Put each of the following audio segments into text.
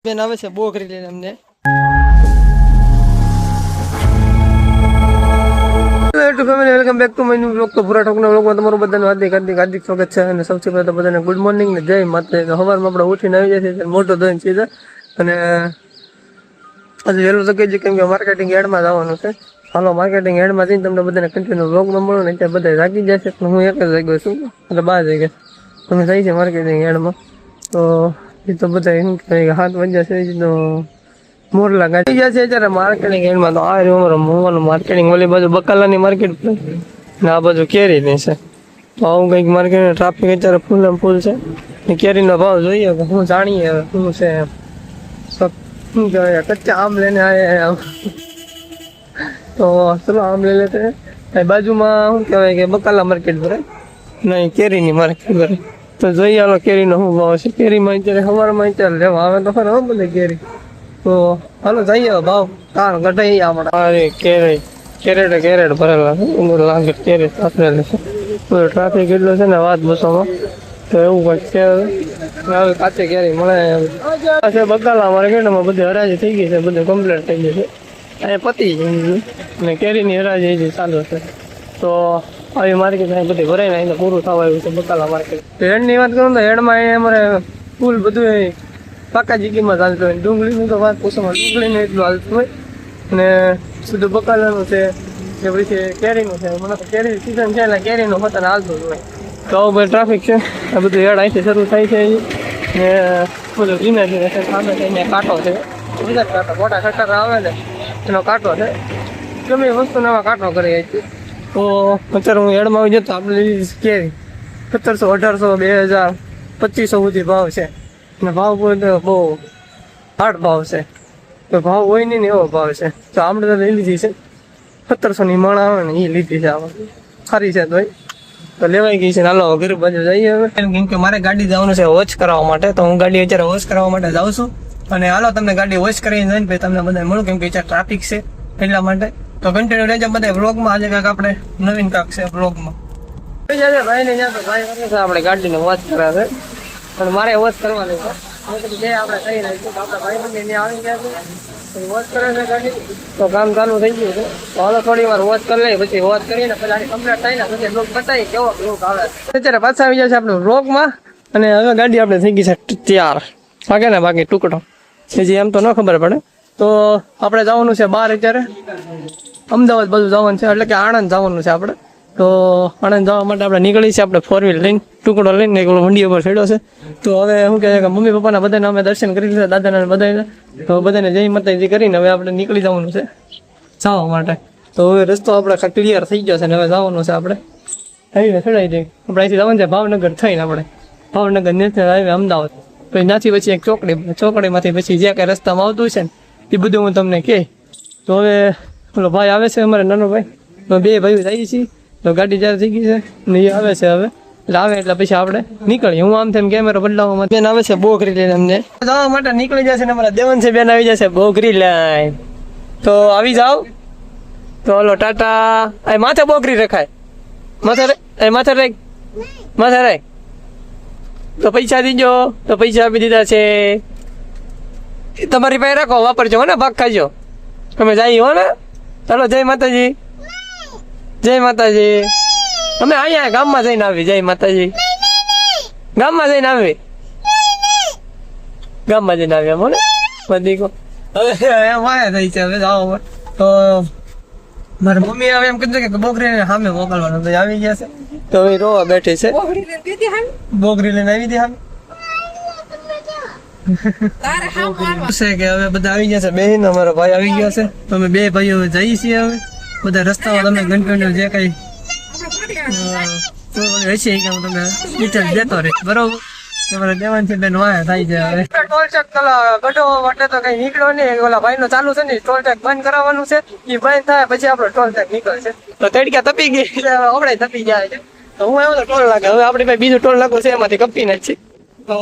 બેન આવે છે બોકરી લઈને અમને family welcome back to my new vlog. તો પૂરા ટોકના વ્લોગમાં તમારું બધાનું હાર્દિક સ્વાગત છે. અને સૌથી પહેલા તો બધાને ગુડ મોર્નિંગ ને જય માતા. સવારમાં આપણે ઉઠીને આવી જાય છે મોટો ધોઈને સીધા અને આજે વહેલું તો કહીએ કેમ કે માર્કેટિંગ એડમાં જવાનું છે. હાલો માર્કેટિંગ એડમાં જઈને તમને બધાને કન્ટિન્યુ વ્લોગમાં મળો ને ત્યાં બધા જાગી જાય છે પણ હું એક જ જાગ્યો છું એટલે 12 વાગે તમે થઈ છે માર્કેટિંગ એડમાં. તો એ તો બધા શું કહેવાય 7 વાગ્યા છે તો મોરલા ગાડી ગયા છે અત્યારે માર્કેટિંગ એન્ડમાં. તો આ રહ્યું અમારું મોવાનું માર્કેટિંગ ઓલી બાજુ બકાલાની માર્કેટ ને આ બાજુ કેરીની છે. તો આવું કંઈક માર્કેટ ટ્રાફિક અત્યારે ફૂલ એમ ફૂલ છે. કેરીનો ભાવ જોઈએ કે હું જાણીએ શું છે શું કહેવાય કચ્ચા આમ લઈને આવ્યા તો ચલો આમ લઈ લેતે. બાજુમાં શું કહેવાય કે બકાલા માર્કેટ ભરાય નહીં કેરીની માર્કેટ ભરાય. તો જોઈએ હાલો કેરીનો શું ભાવ છે. કેરીમાં અત્યારે સવારમાં અત્યારે લેવા આવે તો ખરા બધે કેરી. તો હાલો જઈએ ભાવ કાર ગઢાઈ આપણે. અરે કેરેટ ભરેલા છે ઉમર લાગે કેરેટ આપેલી છે. બધો ટ્રાફિક એટલો છે ને વાત બસોમાં તો એવું કંઈક છે. હવે કાચી કેરી મળે છે બકાલા માર્કેટમાં બધી હરાજી થઈ ગઈ છે, બધું કમ્પ્લીટ થઈ ગઈ છે. અહીંયા પતી ગયું અને કેરીની હરાજી હજી ચાલુ છે. તો આવી માર્કેટ અહીં બધી ભરાઈને અહીં પૂરું થવા આવ્યું છે બકાલા માર્કેટ. તો હેડની વાત કરું તો હેડમાં અમારે ફૂલ બધું પાકા જીગીમાં ચાલતું હોય. ડુંગળીનું તો વાત પૂછવામાં ડુંગળીનું એટલું હાલતું હોય અને બધું બકાલાનું છે કે પછી કેરીનું છે. મને તો કેરી સિઝન છે એટલે કેરીનું પોતાને હાલતું જ હોય. તો આવું બધું ટ્રાફિક છે. આ બધું હેડ અહીંથી શરૂ થાય છે ને બધું ધીમે ધીમે છે. સામે થઈને કાંટો છે બધા કાંટો મોટા ખટર આવે ને એનો કાંટો છે. ગમે એ વસ્તુનો એમાં કાંટો કરી છે. તો અત્યારે હું હેડમાં આવી જતો આપણે લીધી કેરી 1700, 1800, 2000, 2500 સુધી ભાવ છે. અને ભાવ બહુ હાર્ડ ભાવ છે. તો ભાવ હોય નહીં ને એવો ભાવ છે. તો આપણે તો લઈ લીધી છે 1700ની મણ આવે ને એ લીધી છે. આપણે સારી છે તો લેવાઈ ગઈ છે. હાલો ઘર બાજુ જઈએ હવે કેમ કે મારે ગાડી જવાનું છે વોચ કરાવવા માટે. તો હું ગાડી અત્યારે વોચ કરાવવા માટે જાઉં છું. અને હાલો તમને ગાડી વોચ કરીને જઈને પછી તમને બધા મળું કેમ કે અત્યારે ટ્રાફિક છે એટલા માટે. તો કન્ટિન્યુ રહેજો બધા બ્લોગમાં. આજે કાંઈક આપણે નવીન કાંક છે બ્લોગમાં. ભાઈ ને ત્યાં તો ભાઈ આપણે ગાડીને વોચ કરાવે પણ મારે વોચ કરવાની છે. બે આપણે કરી રહીશું આપણા ભાઈ બંને આવી ગયા છે વોચ કરે છે ગાડી. તો કામ ચાલુ થઈ ગયું છે. તો હાલો થોડી વાર વોચ કરી લઈએ પછી વોચ કરીને પછી કમ્પ્લીટ થાય ને પછી બ્લોગ બતાવી કેવો બ્લોગ આવે. અત્યારે પાછા આવી જાય છે આપણે બ્લોગમાં. અને હવે ગાડી આપણે થઈ ગઈ છે તૈયાર. વાગે ને બાકી ટુકડો હજી એમ તો ન ખબર પડે. તો આપણે જવાનું છે બહાર અત્યારે અમદાવાદ બધું જવાનું છે એટલે કે આણંદ જવાનું છે આપણે. તો આણંદ જવા માટે આપણે નીકળી છે આપણે 4 વ્હીલ લઈને ટુકડો લઈને એક વંડી ઉપર ચડ્યો છે. તો હવે શું કહે કે મમ્મી પપ્પાના બધાને અમે દર્શન કરી લીધા દાદાના બધાને. તો બધાને જય માતાજી કરીને હવે આપણે નીકળી જવાનું છે જવા માટે. તો હવે રસ્તો આપણે ક્લિયર થઈ ગયો છે ને હવે જવાનું છે આપણે હાઈવે ચડાવી દઈએ. આપણે અહીંથી જવાનું છે ભાવનગર થઈને આપણે ભાવનગર નેશનલ હાઈવે અમદાવાદ. પછી ત્યાંથી પછી એક ચોકડીમાંથી પછી જે કાંઈ રસ્તામાં આવતું છે ને એ બધું હું તમને કહે. તો હવે પેલો ભાઈ આવે છે અમારે નાનો ભાઈ. તો બે ભાઈઓ જઈએ છીએ. તો ગાડી જ્યારે થઈ ગઈ છે ને એ આવે છે હવે એટલે આવે એટલે પછી આપણે નીકળીએ. હું આમ તેમ કેમેરો બદલાવવામાં બેન આવે છે બોકરી લઈને અમને જવા માટે નીકળી જશે ને અમારા દેવન છે બેન આવી જશે બોકરી લઈને. તો આવી જાઓ. તો હલો ટાટા. એ માથે બોકરી રખાય માથે રાખ. તો પૈસા દીજો. તો પૈસા આપી દીધા છે. તમારી પાસે રાખો વાપરજો હો ને ભાગ ખાજો તમે જાય હો ને. ચાલો જય માતાજી. જય માતાજી. અમે અહીંયા ગામમાં જઈને આવી. જય માતાજી. ગામમાં જઈને આવી એમ હો ને બધી કો. હવે વાયા થઈ છે હવે જાઓ. તો મારી મમ્મી હવે એમ કીધું કે બોકરીને સામે મોકલવાનું તો આવી ગયા છે. તો હવે રોવા બેઠી છે. બોકરી લઈને આવી દે સામે છે કે હવે બધા આવી ગયા છે. બેન અમારો ભાઈ આવી ગયા છે. તો અમે બે ભાઈઓ જઈએ છીએ હવે બધા રસ્તામાં. તમને કન્ટિન્યુ જે કઈ હશે કે હું તમને ડિટેલ દેતો રહીશ બરોબર. તમારે દેવાન છે બેન વાયા થાય છે હવે ટોલ ચેક ગઢો માટે તો કઈ નીકળ્યો નહીં. ઓલા ભાઈ નો ચાલુ છે ને ટોલ ટેક બંધ કરાવવાનું છે. એ બંધ થાય પછી આપણો ટોલ ટેક નીકળશે. તો તડકા તપી ગઈ આપણે તપી જાય છે. તો હું એવું તો ટોલ લાગે હવે આપણી પાસે બીજું ટોલ લાગુ છે એમાંથી કપી નાખી. તો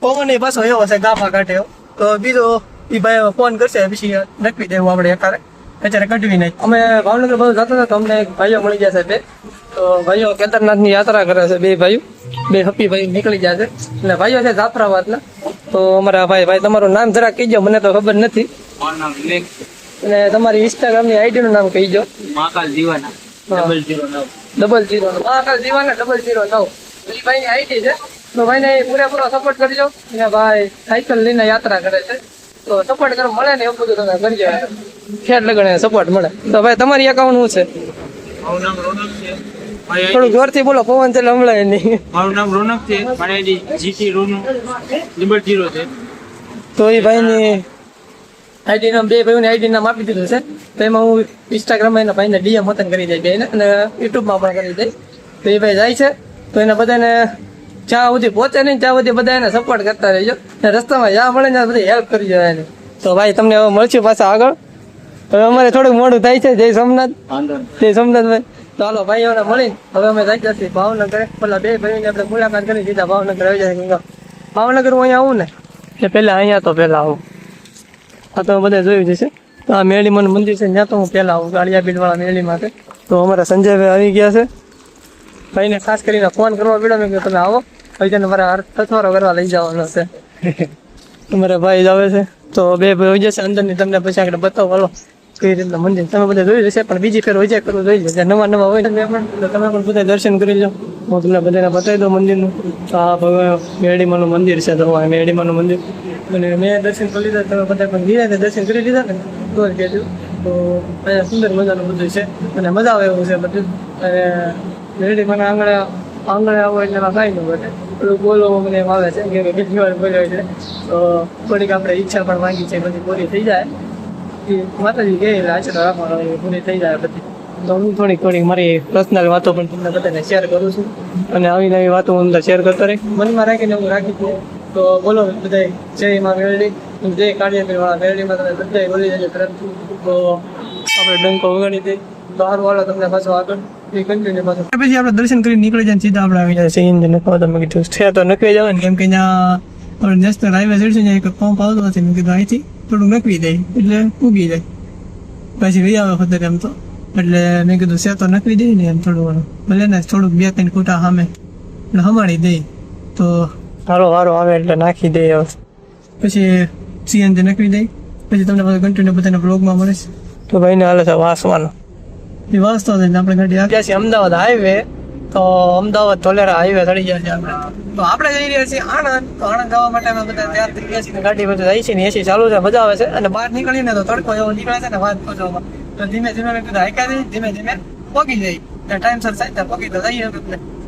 પવન એ પાછો એવો છે ગાફા કાઢે. તો બીજો એ ભાઈ ફોન કરશે પછી નક્કી દેવું આપણે એકારે. અત્યારે કઢવી નહીં. અમે ભાવનગર બધું જતા હતા તો અમને એક ભાઈઓ મળી ગયા છે બે. તો ભાઈઓ કેદારનાથની યાત્રા કરે છે, બે ભાઈઓ, બે હપ્પી ભાઈ નીકળી ગયા છે. એટલે ભાઈઓ છે જાફરાબાદના. તો અમારા ભાઈ તમારું નામ જરા કહીજો, મને તો ખબર નથી. અને તમારી ઇન્સ્ટાગ્રામની આઈડી નું નામ કહીજો. મહાકાલ જીવાના મહાકાલ જીવાના 009 એ ભાઈની આઈડી છે. તો ભાઈને પૂરેપૂરો સપોર્ટ કરજો. અને ભાઈ સાયકલ લઈને યાત્રા કરે છે, તો સપોર્ટ કરવા મળે ને એવું બધું તમે કરજો. ખેડ લગણે સપોર્ટ મળે. તો ભાઈ તમારી એકાઉન્ટ શું છે? મારું નામ રોનક છે. થોડું જોરથી બોલો, પવન છે હમણાં નહીં. મારું નામ રોનક છે. મારી આઈડી જીટી રોનક 0 છે. તો એ ભાઈની આઈડી નામ, બે ભાઈઓની આઈડી નામ આપી દીધું છે. તો એમાં હું ઇન્સ્ટાગ્રામમાં એના ભાઈને ડીએમ વતન કરી દઈ બેને, અને યુટ્યુબમાં પણ કરી દઈ. તો એ ભાઈ જાય છે, તો એને બધાને જ્યાં સુધી પહોંચે નહીં ત્યાં સુધી બધા એને સપોર્ટ કરતા રહેજો. અને રસ્તામાં જ્યાં મળે ત્યાં બધી હેલ્પ કરી જાય એને. તો ભાઈ તમને હવે મળશું પાછા આગળ. હવે અમારે થોડુંક મોડું થાય છે. જય સોમનાથ ભાઈ. તો હાલો ભાઈઓને મળીને હવે અમે જઈ જશે ભાવનગર. પેલા બે ભાઈઓની આપણે મુલાકાત કરી દીધા, ભાવનગર આવી જાય. ભાવનગર હું અહીંયા આવું ને એટલે પહેલાં અહીંયા તો પહેલાં આવું. આ તો બધા જોયું જશે. તો આ મેળીમાનું મંદિર છે, ત્યાં તો હું પહેલાં આવું, ગાળિયા બીડવાળા મેળીમાં છે. તો અમારા સંજયભાઈ આવી ગયા છે. ભાઈને ખાસ કરીને ફોન કરવા પડ્યો, મેં કીધું તમે આવો, હવે તેને મારા અથવારો કરવા લઈ જવાનો છે. અમારા ભાઈ જ આવે છે. તો બે ભાઈ જશે અંદરની, તમને પછી આગળ બતાવો. હાલો કઈ રીતના મંદિર તમે બધા જોઈ જશે, પણ બીજી ફેર વિજય કરવું જોઈ જશે. નવા હોય તમે પણ બધા દર્શન કરી લો. હું તમને બધાને બતાવી દઉં મંદિરનું. તો આ ભગવાન મેળીમાનું મંદિર છે. તો આ મેળીમાનું મંદિર, અને મેં દર્શન કરી લીધા, તમે બધા પણ ધીરે દર્શન કરી લીધા ને તો જ કહેજો. તો અહીંયા સુંદર મજાનું બધું છે, અને મજા આવે એવું છે બધું. અને મેળીમાના આંગણે આવો એટલે એમાં કાંઈ ન બને. થોડું બોલવામાં મને એમ આવે છે કે બીજી વાર બોલ્યો છે. તો થોડીક આપણે ઈચ્છા પણ માંગી છે, બધી પૂરી થઈ જાય. માતાજી કહે એટલે આશીર્વાદ રાખવાનો, પૂરી થઈ જાય બધી. તો હું થોડીક મારી પર્સનલ વાતો પણ તમને બધાને શેર કરું છું. અને આવી નવી વાતો હું અંદર શેર કરતો રહી, મનમાં રાખીને હું રાખી દઉં. તો બોલો બધા જય માં મેળવી, જય કાળિયાપીરવાળા મેળવીમાં તમે બધા બોલી જજો તરત. તો આપણે ડંકો વગાડી દઈએ. તો સારું, હાલો તમને પાછો આગળ કન્ટિન્યુ પાછો. પછી આપણે દર્શન કરી નીકળી જાય, સીધા આપણે આવી જાય સીએનજી નખવા. તમે કીધું છે તો નખવી જવાનું, કેમ કે ત્યાં આપણે નેશનલ હાઈવે ચડશે ને એક પંપ આવતો નથી. મેં કીધું અહીંથી થોડુંક નખવી જાય એટલે ઉગી જાય, પછી વહી આવે ખતર એમ તો. એટલે મેં કીધું છે તો નખવી દઈ ને એમ થોડું ભલે ને થોડુંક 2-3 ખૂટા સામે એટલે હમાડી દઈ. તો વારો આવે એટલે નાખી દઈ. હવે પછી સીએનજી નખવી દઈ, પછી તમને બધું કન્ટિન્યુ બધાને બ્લોગમાં મળે છે. તો ભાઈને હાલે છે વાસવાનો, એ વાસતો થઈને આપણે ગાડી આવ્યા છીએ અમદાવાદ હાઈવે. તો અમદાવાદ ધોલેરા હાઈવે ચડી ગયા છે આપણે. તો આપણે જઈ રહ્યા છીએ આણંદ. તો આણંદ જવા માટે અમે બધા તૈયાર થઈ ગયા છીએ, ગાડી બધું જાય છે ને એસી ચાલુ છે, મજા આવે છે. અને બહાર નીકળીને તો તડકો એવો નીકળે છે ને વાત પહોંચવામાં. તો ધીમે ધીમે મેં કીધું હાઈકા જઈ, ધીમે પહોંચી જાય. ટાઈમસર સાઈડ પહોંચી તો જઈએ.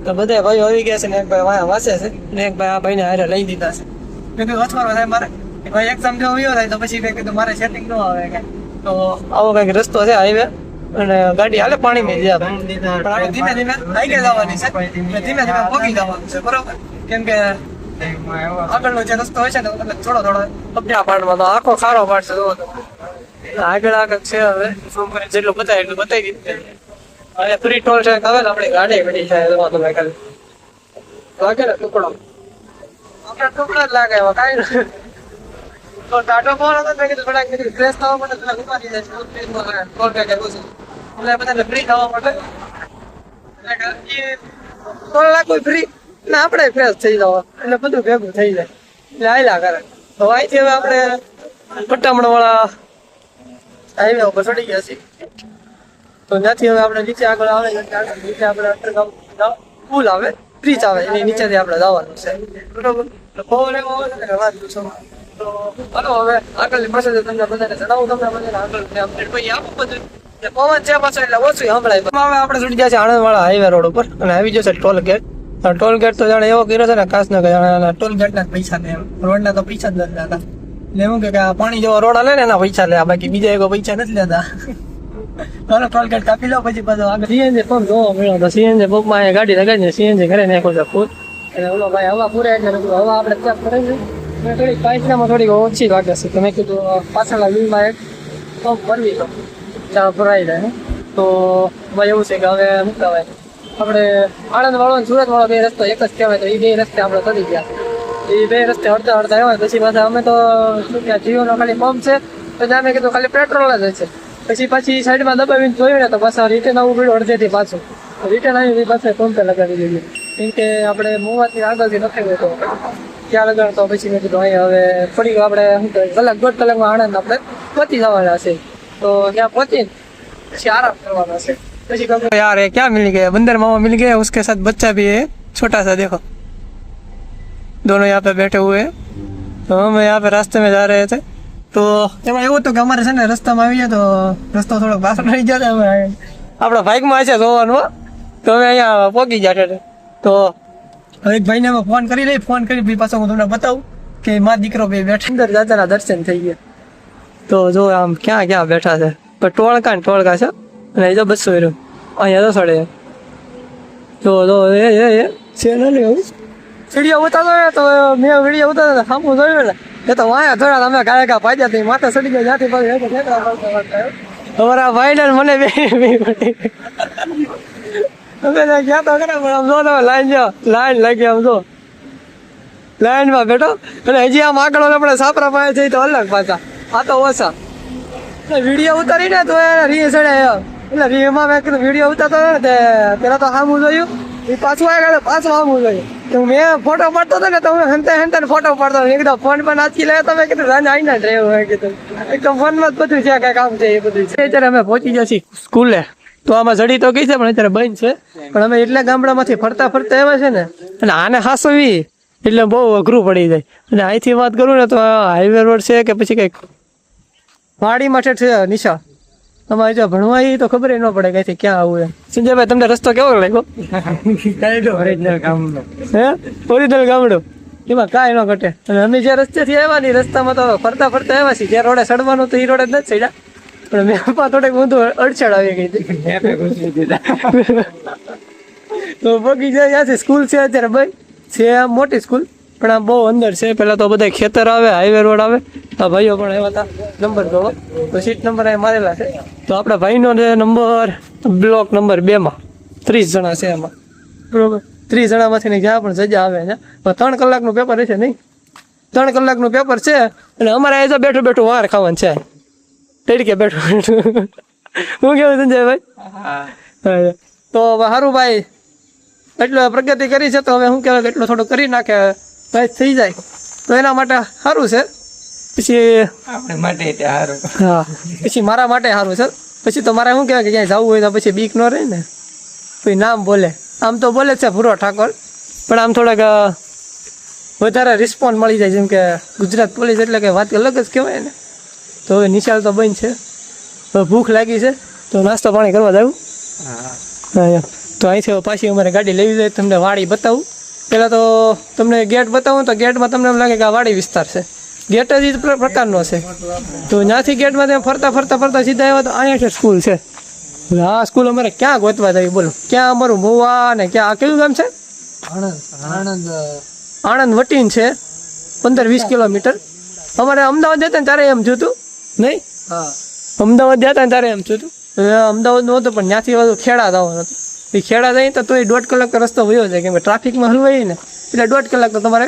તો બધા ભાઈઓ આવી ગયા છે ને એક ભાઈ વાયા વાંચે છે, ને એક ભાઈ આ ભાઈને હારે લઈ દીધા છે. મેં કીધું અથવારો થાય મારે, ભાઈ એક્ઝામ જો આવ્યો થાય તો પછી મેં કીધું મારે સેટિંગ ન આવે કે. તો આવો કંઈક રસ્તો છે હાઈવે, અને ગાડી હાલે પાણીમાં જ્યાં પણ આપણે ધીમે હાઈકે જવાની છે, ધીમે પહોંચી જવાનું છે, બરોબર. કેમ કે આગળનો જે રસ્તો હોય છે ને થોડો અપડા પાડમાં, તો આખો ખારો પાડશે. આગળ છે હવે શું કરે, જેટલું બતાવે એટલું બતાવી દીધું. હવે ફ્રી ટોલ છે, હવે આપણી ગાડી પડી છે. તમે ખાલી લાગે ને ટુકડો, આપણે ટુકડા જ લાગે, એમાં કાંઈ નથી. તો ટાટો ફોન હતો, મેં કીધું થોડાક ફ્રેશ થવા માટે તમે ઉપાડી જાય ટોલ પેક એવું છે. એટલે બધાને ફ્રી થવા માટે ટોલ લાગુ ફ્રી ને આપણે ફ્રેશ થઈ જવા, એટલે બધું ભેગું થઈ જાય. એટલે આયલા કરે. તો અહીંથી હવે આપણે પટ્ટામણ વાળા હાઈવે ઉપર ચડી ગયા છીએ. તો ત્યાંથી હવે આપણે નીચે આગળ આવે, નીચે આપણે પુલ આવે, બ્રિજ આવે, એની નીચેથી આપણે જવાનું છે, બરોબર. પવન એવો આવે છે વાત પૂછો. તો હાલો હવે આગળની પાસે તમને બધાને જણાવું, તમને બધાને આગળ અપડેટ કોઈ આપું બધું. પવન છે પાછો એટલે ઓછું સંભળાય. હવે આપણે ચડી ગયા છે આણંદ વાળા હાઈવે રોડ ઉપર, અને આવી જશે ટોલ ગેટ. ટોલ ગેટ તો જાણે એવો કર્યો છે ને ખાસ ન કે જાણે ટોલ ગેટના જ પૈસા ને, રોડના તો પૈસા જ નથી લેતા. એટલે એવું કે આ પાણી જેવો રોડ હાલે ને એના પૈસા લે, બાકી બીજા એકો પૈસા નથી લેતા. ચાલો ટોલ ગેટ કાપી લો, પછી પાછો આગળ સીએનજી પંપ જોવા મળ્યો. તો સીએનજી પંપમાં અહીંયા ગાડી લગાડીને સીએનજી ઘરે નાખો છે ફૂલ. અને ઓલો ભાઈ હવા પૂરે એટલે હવા આપણે ચેક કરે છે. થોડીક પાઇપલામાં થોડીક ઓછી લાગે છે, તો મેં કીધું પાછળના વ્હીલમાં એક પંપ ભરવી દો, ત્યાં ભરાઈ જાય. તો ભાઈ એવું છે કે હવે શું કહેવાય, આપણે આણંદ વાળો અને સુરત વાળો બે રસ્તો એક જ કહેવાય. તો એ બે રસ્તે આપણે ચડી ગયા. એ બે રસ્તે અડધા આવ્યા. પછી પાછા અમે તો શું કે જીઓનો ખાલી પંપ છે, તો ત્યાં મેં કીધું ખાલી પેટ્રોલ જ છે. પછી સાઈડમાં દબાવીને જોયું ને તો પાછા રિટર્ન આવવું પડ્યું અડધેથી પાછું રિટર્ન આવી પાછા પંપે લગાવી દીધી કેમ કે આપણે મોવાથી આગળથી નથી ગયો તો ત્યાં લગાડતો પછી મેં કીધું અહીંયા હવે ફરી આપણે શું કહેવાય કલાક દોઢ કલાકમાં આણંદ આપણે પહોંચી જવાના છે તો ત્યાં પહોંચીને પછી આરામ કરવાના છે પછી કહું यार ये क्या मिल गया बंदर मामा मिल गया उसके साथ बच्चा भी है छोटा सा देखो दोनों यहाँ पे बैठे हुए हैं तो हम यहाँ पे रास्ते में जा रहे थे તો એમાં એવું હતું કે અમારે છે ને રસ્તામાં આવી જાય તો રસ્તો થોડોક પાછળ રહી જાય અમે આપણા બાઇકમાં છે જોવાનું તો અમે અહીંયા પહોંચી ગયા છે તો એક ભાઈને અમે ફોન કરી પાછો હું તમને બતાવું કે મારો દીકરો ભાઈ બેઠા અંદર દાદાના દર્શન થઈ ગયા તો જો આમ ક્યાં બેઠા છે તો ટોળકા છે અને એ તો 200 રૂ અહીંયા તો સડે તો એ છે ને વિડીયો ઉતારતો તો મેં વિડીયો ઉતાર્યો સામું જોયું ને એ તો વાયા થોડા તમે ગાયકા પાડ્યા હતી માથે સડી ગયા જ્યાંથી પછી અમારા ભાઈ ને મને બે અમે ગયા તો ખરા પણ આમ જો તમે લાઈન લાગી આમ જો લાઈનમાં બેઠો અને હજી આમ આગળ આપણે સાપરા પાસે જઈએ તો અલગ પાછા આ તો ઓછા વિડીયો ઉતારીને તો એને રી સડે એટલે રીમાં મેં કીધું વિડીયો ઉતારતો ને પેલા તો સામું જોયું એ પાછું આગળ પાછું સામું જોયું તો મેં ફોટો પાડતો હતો ને તો હું હંતે ફોટો પાડતો એકદમ ફોન પર નાખી લે તો મેં કીધું રાને આવીને ડ્રાઈવ મેં કીધું એકદમ ફોનમાં જ બધું છે કઈ કામ છે એ બધું છે અત્યારે અમે પહોંચી ગયા છીએ સ્કૂલે તો આમાં જડી તો ગઈ છે પણ અત્યારે બંધ છે પણ અમે એટલા ગામડામાંથી ફરતા આવ્યા છે ને અને આને હાસવી એટલે બહુ અઘરું પડી જાય અને અહીંથી વાત કરું ને તો હાઈવે રોડ છે કે પછી કંઈક વાડી માટે છે નિશા તમારે જો ભણવા તો ખબર ન પડે કઈથી ક્યાં આવું એમ સંજયભાઈ તમને રસ્તો કેવો લાગ્યો ઓરિજિનલ ગામડું એમાં કાંઈ ન ઘટે અને અમે જે રસ્તેથી આવ્યા ને રસ્તામાં તો ફરતા આવ્યા છીએ જે રોડે ચડવાનું તો એ રોડે જ નથી ચડ્યા પણ મેં થોડીક ઊંધું અડચણ આવી ગઈ હતી તો પગી જાય ત્યાંથી સ્કૂલ છે અત્યારે ભાઈ છે આમ મોટી સ્કૂલ પણ આમ બહુ અંદર છે પેલા તો બધા ખેતર આવે હાઈવે રોડ આવે આ ભાઈઓ પણ એવા હતા નંબર જોવો તો સીટ નંબર અહીં મારેલા છે તો આપણા ભાઈનો છે નંબર બ્લોક નંબર 2 માં 30 જણા છે એમાં બરોબર 30 જણામાંથી જ્યાં પણ જગ્યા આવે છે 3 કલાકનું પેપર છે નહીં 3 કલાકનું પેપર છે અને અમારે અહીં તો બેઠું વાર ખાવાનું છે તડકે બેઠું હું કેવું સંજયભાઈ તો સારું ભાઈ એટલે પ્રગતિ કરી છે તો હવે શું કહેવાય એટલું થોડું કરી નાખે થઈ જાય તો એના માટે સારું છે પછી આપણે માટે સારું હા પછી મારા માટે સારું છે પછી તો મારે શું કહેવાય કે ક્યાંય જવું હોય તો પછી બીક ન રહે ને કોઈ નામ બોલે આમ તો બોલે જ છે ભૂરો ઠાકોર પણ આમ થોડાક વધારે રિસ્પોન્સ મળી જાય જેમ કે ગુજરાત પોલીસ એટલે કે વાત અલગ જ કહેવાય ને તો હવે નિશાળ તો બંધ છે હવે ભૂખ લાગી છે તો નાસ્તો પાણી કરવા જવું હા તો અહીંથી પાછી અમારે ગાડી લેવી જોઈએ તમને વાડી બતાવું પહેલાં તો તમને ગેટ બતાવું તો ગેટમાં તમને એમ લાગે કે આ વાડી વિસ્તાર છે ગેટ જ પ્રકારનો છે તો ત્યાંથી ગેટમાં ત્યાં ફરતા સીધા આવ્યા તો અહીંયા છે સ્કૂલ છે આ સ્કૂલ અમારે ક્યાં ગોતવા જવી બોલો ક્યાં અમારું મોવા ને ક્યાં આ કેવું ગામ છે આણંદ વટીન છે 15-20 કિલોમીટર અમારે અમદાવાદ જતા ને ત્યારે એમ જોતું નહીં અમદાવાદ જતા ને ત્યારે એમ જોતું અમદાવાદ નું હતું પણ ત્યાંથી બધું ખેડા જવાનું હતું એ ખેડા જાય તો એ 1.5 કલાક રસ્તો વયો જાય કેમ કે ટ્રાફિકમાં હલવાય ને એટલે 1.5 કલાક તો તમારે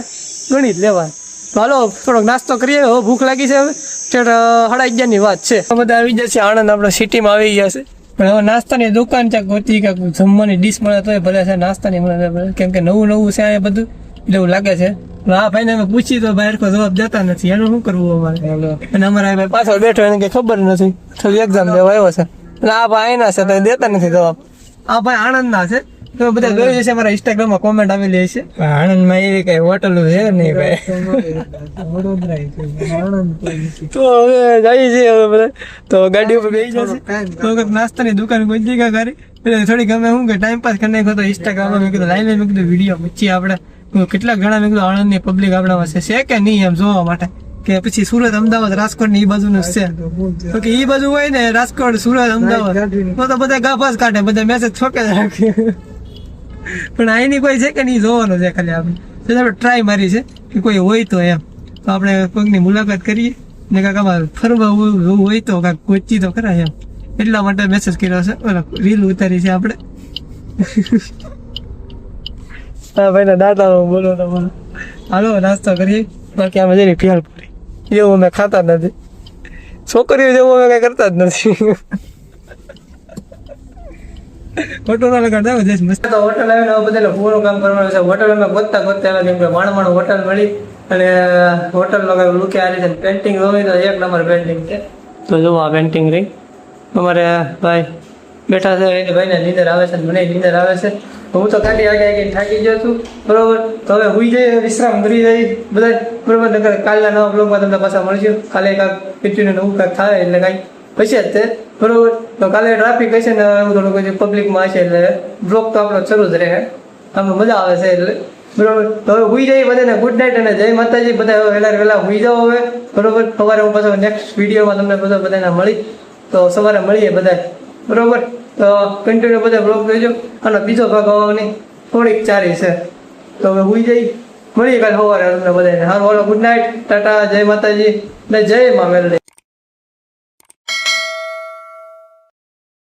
ગણી જ લેવા તો હાલો થોડોક નાસ્તો કરીએ હવે ભૂખ લાગી છે હવે 11:30 વાત છે બધા આવી જશે આણંદ આપણે સિટીમાં આવી ગયા છે પણ હવે નાસ્તાની દુકાન છે ગોતી કાંક જમવાની ડીશ મળે તો ભલે છે નાસ્તાની મળે કેમ કે નવું છે અહીંયા બધું એટલે એવું લાગે છે આ ભાઈને અમે પૂછી તો ભાઈ કોઈ જવાબ દેતા નથી એનું શું કરવું અમારે અને અમારા ભાઈ પાછળ બેઠો એને કઈ ખબર નથી થોડી એક્ઝામ દેવા આવ્યો છે અને આ ભાઈ એના છે તો દેતા નથી જવાબ આ ભાઈ આણંદના છે તો બધા જોઈ જશે અમારા ઇન્સ્ટાગ્રામમાં કોમેન્ટ આવેલી હશે આણંદમાં એવી કઈ હોટલ છે નહીં ભાઈ તો હવે જઈએ છીએ હવે બધા તો ગાડી ઉપર બેસી જશે તો કંઈક નાસ્તાની દુકાન કોઈ જગ્યા કરી એટલે થોડી ગમે શું કે ટાઈમ પાસ કરી નાખ્યો તો ઇન્સ્ટાગ્રામમાં મેં કીધું લાઈને મેં કીધું વિડીયો પછી આપણે કેટલાક ઘણા મેં કીધું આણંદની પબ્લિક આપણામાં છે કે નહીં એમ જોવા માટે કે પછી સુરત અમદાવાદ રાજકોટ ની એ બાજુનું છે તો કે એ બાજુ હોય ને રાજકોટ સુરત અમદાવાદ તો બધા ગાફાસ કાઢે બધા મેસેજ છોકે રાખે પણ અહીંની કોઈ છે કે નહીં જોવાનું છે ખાલી આપણે ટ્રાય મારી છે કે કોઈ હોય તો એમ તો આપણે કોઈકની મુલાકાત કરીએ ને કાંક આમાં ફરવા હોય તો કાંક ગોચી તો ખરા એમ એટલા માટે મેસેજ કર્યો છે રીલ ઉતારી છે આપણે હા ભાઈ ના દાદા બોલો તો બોલો હાલો નાસ્તો કરીએ બાકી આમાં જઈને પિયાલ પૂરી એવું અમે ખાતા નથી છોકરીઓ જેવું અમે કઈ કરતા જ નથી. ફોટો ના લગાડતા હોય જઈશ મસ્ત. તો હોટલ આવીને હવે બધાને પૂરું કામ કરવાનું છે. હોટલ અમે ગોતતા આવ્યા કેમ કે માણ હોટલ મળી અને હોટલ લુકે આ રીતે પેન્ટિંગ જોઈ તો એક નંબર પેન્ટિંગ છે. તો જુઓ આ પેન્ટિંગ રહી અમારે ભાઈ બેઠા છે એને ભાઈને નીંદર આવે છે મને નીંદર આવે છે. હું તો કાલી આગે થાકી ગયો છું બરોબર. તો હવે હુઈ જઈએ વિશ્રામ કરી જઈએ બધા બરોબર. નકર કાલના નવા બ્લોગમાં તમને પાછા મળશું. કાલે કાંઈક પીટીને નવું કાંઈક થાય એટલે કાંઈ હશે જ તે બરોબર. તો કાલે ટ્રાફિક હશે ને એવું થોડું કોઈ પબ્લિકમાં હશે એટલે બ્લોગ તો આપણો શરૂ જ રહે. આમાં મજા આવે છે એટલે બરોબર. તો હવે હુઈ જઈએ બધાને ગુડ નાઇટ અને જય માતાજી. બધા વહેલા હુઈ જાઓ હવે બરોબર. સવારે હું પાછો નેક્સ્ટ વિડીયોમાં તમને બધાને મળી તો સવારે મળીએ બધા બરોબર. તો કન્ટિન્યુ બધા બ્લોગ જોઈજો. અને બીજો ભાગ આવવાની થોડીક ચારી છે. તો હવે હુઈ જઈ મળીએ કાલે સવારે તમને બધાને. હારું હાલો ગુડ નાઇટ ટાટા જય માતાજી ને જય મા મેલડી.